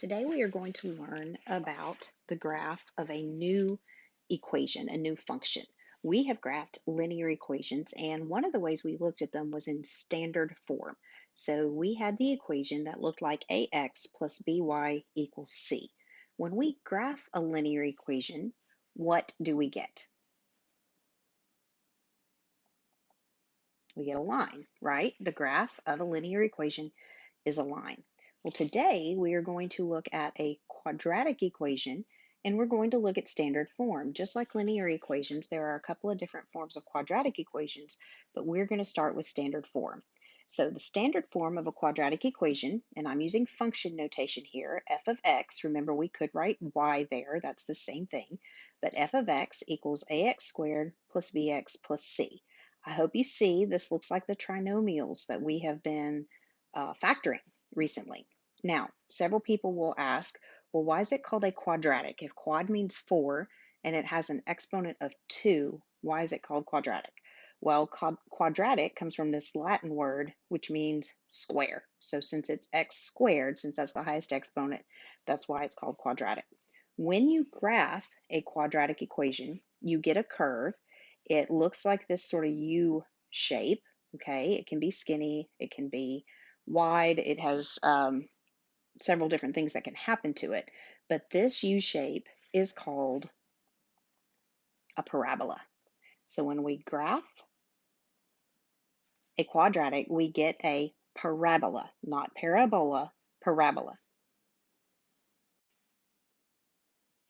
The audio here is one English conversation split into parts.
Today we are going to learn about the graph of a new equation, a new function. We have graphed linear equations, and one of the ways we looked at them was in standard form. So we had the equation that looked like ax plus by equals c. When we graph a linear equation, what do we get? We get a line, right? The graph of a linear equation is a line. Well, today we are going to look at a quadratic equation, and we're going to look at standard form. Just like linear equations, there are a couple of different forms of quadratic equations, but we're going to start with standard form. So the standard form of a quadratic equation, and I'm using function notation here, f of x, remember we could write y there, that's the same thing, but f of x equals ax squared plus bx plus c. I hope you see this looks like the trinomials that we have been factoring recently. Now, several people will ask, well, why is it called a quadratic? If quad means 4 and it has an exponent of 2, why is it called quadratic? Well, quadratic comes from this Latin word, which means square. So since it's x squared, since that's the highest exponent, that's why it's called quadratic. When you graph a quadratic equation, you get a curve. It looks like this sort of U shape, okay? It can be skinny, it can be wide, it has several different things that can happen to it, but this U shape is called a parabola. So when we graph a quadratic, we get a parabola, not parabola, parabola.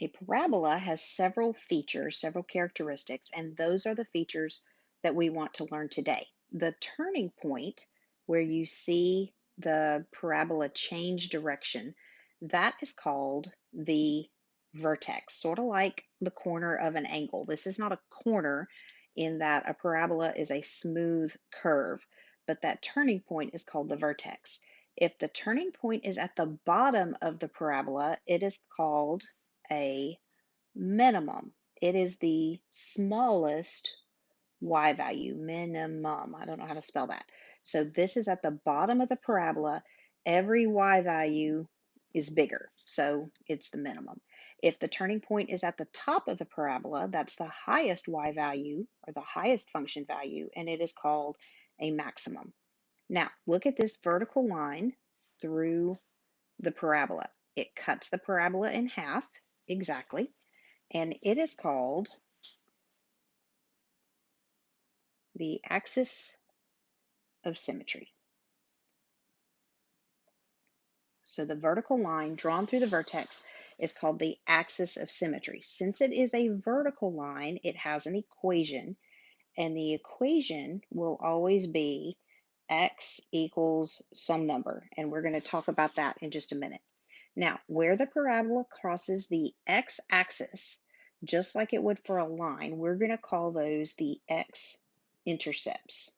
A parabola has several features, several characteristics, and those are the features that we want to learn today. The turning point where you see the parabola change direction, that is called the vertex, sort of like the corner of an angle. This is not a corner in that a parabola is a smooth curve, but that turning point is called the vertex. If the turning point is at the bottom of the parabola, it is called a minimum. It is the smallest y value, minimum. I don't know how to spell that. So this is at the bottom of the parabola. Every y value is bigger, so it's the minimum. If the turning point is at the top of the parabola, that's the highest y value or the highest function value, and it is called a maximum. Now, look at this vertical line through the parabola. It cuts the parabola in half, exactly, and it is called the axis of symmetry. So the vertical line drawn through the vertex is called the axis of symmetry. Since it is a vertical line, it has an equation, and the equation will always be x equals some number, and we're going to talk about that in just a minute. Now, where the parabola crosses the x-axis, just like it would for a line, we're going to call those the x-intercepts.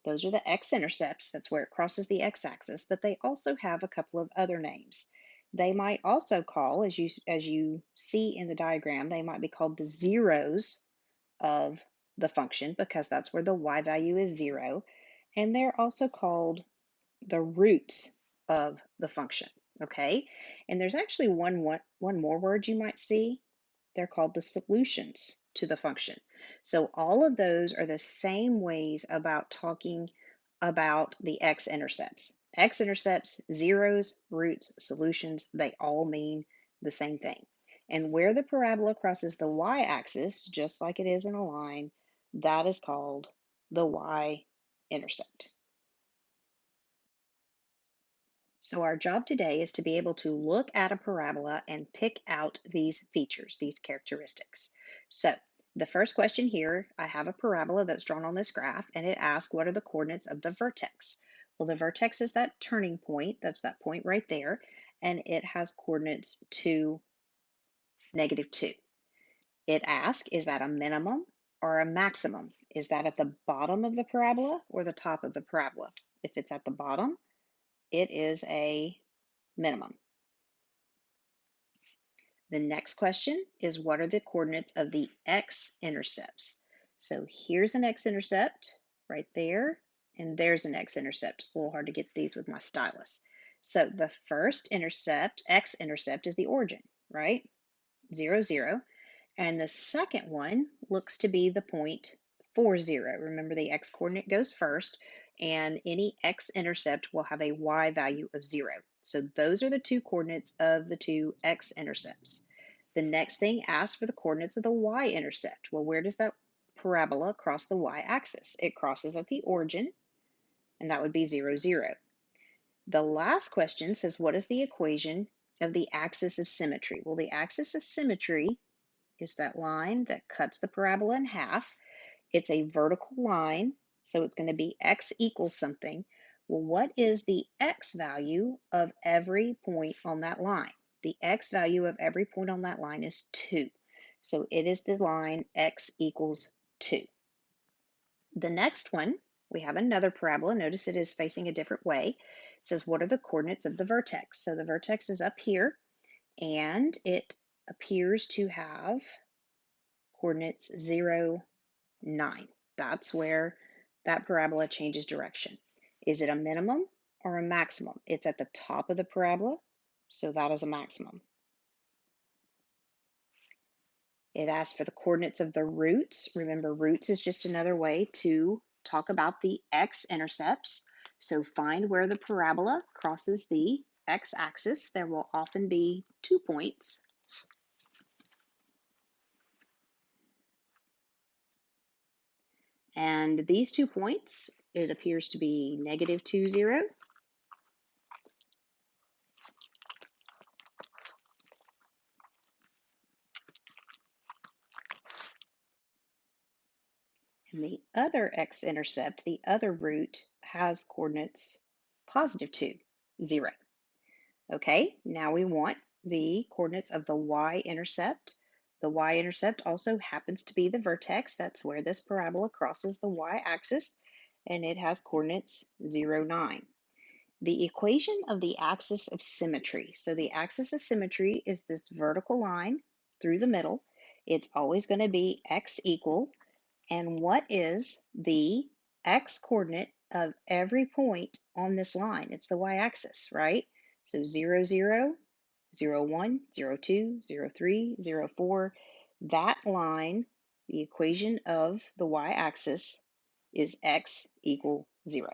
Those are the x-intercepts, that's where it crosses the x-axis, but they also have a couple of other names. They might also call, as you see in the diagram, they might be called the zeros of the function because that's where the y value is 0. And they're also called the roots of the function, okay? And there's actually one more word you might see. They're called the solutions to the function. So all of those are the same ways about talking about the x-intercepts. X-intercepts, zeros, roots, solutions, they all mean the same thing. And where the parabola crosses the y-axis, just like it is in a line, that is called the y-intercept. So our job today is to be able to look at a parabola and pick out these features, these characteristics. So the first question here, I have a parabola that's drawn on this graph, and it asks what are the coordinates of the vertex? Well, the vertex is that turning point, that's that point right there, and it has coordinates 2, -2. It asks, is that a minimum or a maximum? Is that at the bottom of the parabola or the top of the parabola? If it's at the bottom, it is a minimum. The next question is what are the coordinates of the x-intercepts? So here's an x-intercept right there, and there's an x-intercept. It's a little hard to get these with my stylus. So the first intercept, x-intercept, is the origin, right? 0, 0. And the second one looks to be the point 4, 0. Remember, the x-coordinate goes first, and any x-intercept will have a y value of 0. So those are the two coordinates of the two x-intercepts. The next thing asks for the coordinates of the y-intercept. Well, where does that parabola cross the y-axis? It crosses at the origin, and that would be 0, 0. The last question says, what is the equation of the axis of symmetry? Well, the axis of symmetry is that line that cuts the parabola in half. It's a vertical line, so it's going to be x equals something. Well, what is the x value of every point on that line? The x value of every point on that line is 2. So it is the line x equals 2. The next one, we have another parabola. Notice it is facing a different way. It says, what are the coordinates of the vertex? So the vertex is up here, and it appears to have coordinates 0, 9. That's where that parabola changes direction. Is it a minimum or a maximum? It's at the top of the parabola, so that is a maximum. It asks for the coordinates of the roots. Remember, roots is just another way to talk about the x-intercepts. So find where the parabola crosses the x-axis. There will often be 2 points. And these 2 points, it appears to be negative 2, 0. And the other x-intercept, the other root, has coordinates positive 2, 0. Okay, now we want the coordinates of the y-intercept. The y-intercept also happens to be the vertex. That's where this parabola crosses the y-axis, and it has coordinates 0, 9. The equation of the axis of symmetry. So the axis of symmetry is this vertical line through the middle. It's always going to be x equal. And what is the x coordinate of every point on this line? It's the y-axis, right? So 0, 0, 0, 1, 0, 2, 0, 3, 0, 4. That line, the equation of the y-axis is x equal 0.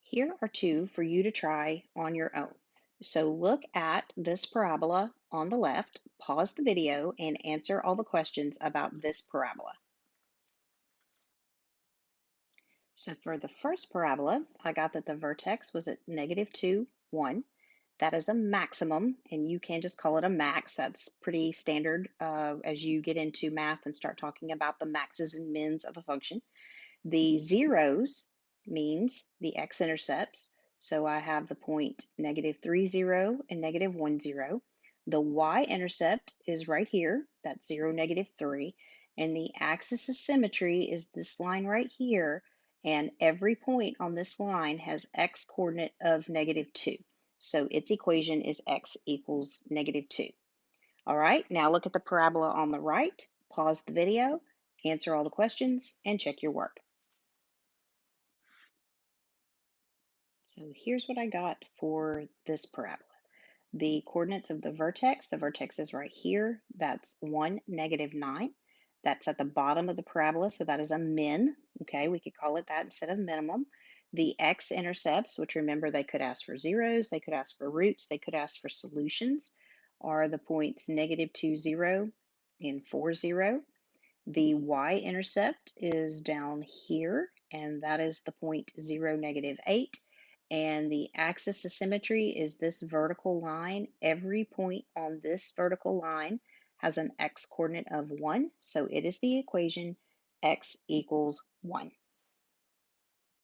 Here are two for you to try on your own. So look at this parabola on the left, pause the video, and answer all the questions about this parabola. So for the first parabola, I got that the vertex was at negative 2, 1. That is a maximum, and you can just call it a max. That's pretty standard as you get into math and start talking about the maxes and mins of a function. The zeros means the x-intercepts. So I have the point negative 3, 0 and negative 1, 0. The y-intercept is right here. That's 0, negative 3. And the axis of symmetry is this line right here. And every point on this line has x coordinate of negative 2. So its equation is x equals negative 2. All right, now look at the parabola on the right. Pause the video, answer all the questions, and check your work. So here's what I got for this parabola. The coordinates of the vertex is right here. That's 1, negative 9. That's at the bottom of the parabola, so that is a min. Okay, we could call it that instead of minimum. The x-intercepts, which remember they could ask for zeros, they could ask for roots, they could ask for solutions, are the points negative 2, 0 and 4, 0. The y-intercept is down here, and that is the point 0, negative 8. And the axis of symmetry is this vertical line. Every point on this vertical line has an x coordinate of 1, so it is the equation x equals 1.